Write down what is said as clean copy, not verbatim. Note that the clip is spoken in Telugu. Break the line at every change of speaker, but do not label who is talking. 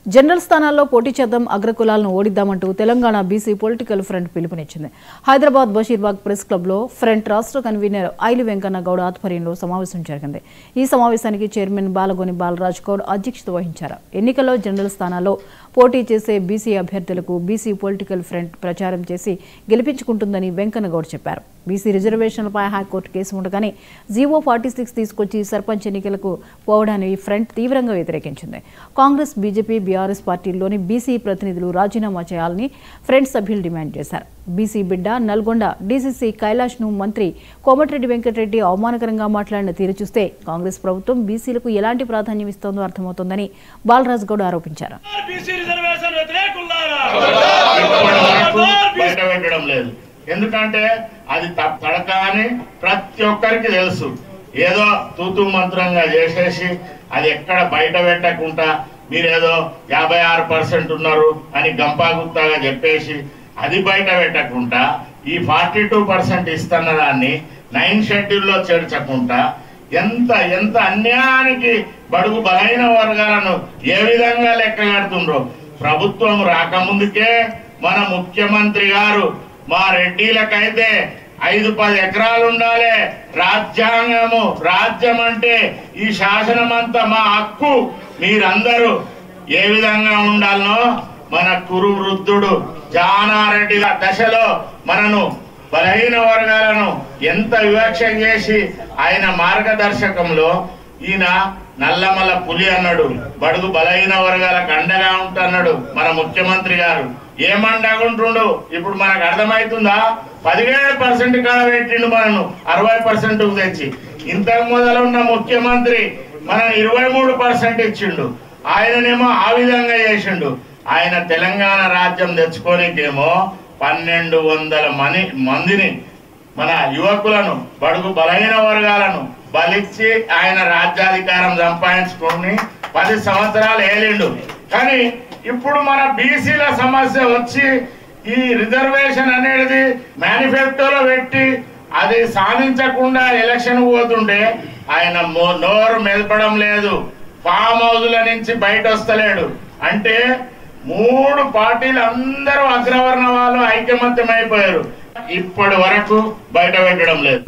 జనరల్ స్థానాల్లో పోటీ చేద్దాం, అగ్రకులాలను ఓడిద్దామంటూ తెలంగాణ బీసీ పొలిటికల్ ఫ్రంట్ పిలుపునిచ్చింది. హైదరాబాద్ బషీర్బాగ్ ప్రెస్ క్లబ్లో ఫ్రంట్ రాష్ట్ర కన్వీనర్ ఐలి వెంకన్న గౌడ్ ఆధ్వర్యంలో సమావేశం జరిగింది. ఈ సమావేశానికి చైర్మన్ బాలగోని బాలరాజ్ గౌడ్ అధ్యక్షత వహించారు. ఎన్నికల్లో జనరల్ స్థానాల్లో పోటీ చేసే బీసీ అభ్యర్థులకు బీసీ పొలిటికల్ ఫ్రంట్ ప్రచారం చేసి గెలిపించుకుంటుందని వెంకన్న గౌడ్ చెప్పారు. బీసీ రిజర్వేషన్లపై హైకోర్టు కేసు ఉండగానే జీవో 46 తీసుకొచ్చి సర్పంచ్ ఎన్నికలకు పోవడాన్ని ఫ్రంట్ తీవ్రంగా వ్యతిరేకించింది. కాంగ్రెస్, బీజేపీ, బీఆర్ఎస్ పార్టీల్లోని బీసీ ప్రతినిధులు రాజీనామా చేయాలని ఫ్రంట్ సభ్యులు డిమాండ్ చేశారు. బీసీ బిడ్డ నల్గొండ డీసీసీ కైలాష్ను మంత్రి కోమటిరెడ్డి వెంకటరెడ్డి అవమానకరంగా మాట్లాడిన తీరు చూస్తే కాంగ్రెస్ ప్రభుత్వం బీసీలకు ఎలాంటి ప్రాధాన్యం ఇస్తోందో అర్థమవుతోందని బాలరాజ్ గౌడ్ ఆరోపించారు.
ఎందుకంటే అది తడక అని ప్రతి ఒక్కరికి తెలుసు. ఏదో తూతూ మంత్రంగా చేసేసి అది ఎక్కడ బయట పెట్టకుండా మీరేదో 56% ఉన్నారు అని గంపాగుత్తాగా చెప్పేసి అది బయట పెట్టకుండా ఈ 42% ఇస్తున్న దాన్ని 9 షెడ్యూల్లో చేర్చకుండా ఎంత ఎంత అన్యాయానికి బడుగు బలైన వర్గాలను ఏ విధంగా లెక్క కడుతుండ్రో. ప్రభుత్వం రాకముందుకే మన ముఖ్యమంత్రి గారు మా రెడ్డిలకైతే 5-10 ఎకరాలు ఉండాలి, రాజ్యాంగము రాజ్యం అంటే ఈ శాసనం అంతా మా హక్కు, మీరందరూ ఏ విధంగా ఉండాలనో మన కురు వృద్ధుడు జానారెడ్డి దశలో మనను బలహీన వర్గాలను ఎంత వివక్ష చేసి ఆయన మార్గదర్శకంలో ఈయన నల్లమల్ల పులి అన్నాడు, బడుగు బలహీన వర్గాలకు అండగా ఉంటున్నాడు మన ముఖ్యమంత్రి గారు. ఏమండగుంటుండు ఇప్పుడు మనకు అర్థమవుతుందా? 17% కాడ పెట్టిండు మనను 60% తెచ్చి. ఇంతకు మొదలున్న ముఖ్యమంత్రి మన 23% ఇచ్చిండు. ఆయననేమో ఆ విధంగా చేసిండు. ఆయన తెలంగాణ రాజ్యం తెచ్చుకోనికేమో 1200 మందిని మన యువకులను బడుగు బలహీన వర్గాలను బలిచ్చి ఆయన రాజ్యాధికారం సంపాదించుకొని 10 సంవత్సరాలు ఏలిండు. కానీ ఇప్పుడు మన బీసీల సమస్య వచ్చి ఈ రిజర్వేషన్ అనేది మేనిఫెస్టోలో పెట్టి అది సాధించకుండా ఎలక్షన్ పోతుంటే ఆయన నోరు మెదపడం లేదు, ఫామ్ హౌస్ల నుంచి బయట వస్తలేడు. అంటే 3 పార్టీలు అందరూ అగ్రవర్ణ వాళ్ళు ఐకమత్యం అయిపోయారు, ఇప్పటి వరకు బయట పెట్టడం లేదు.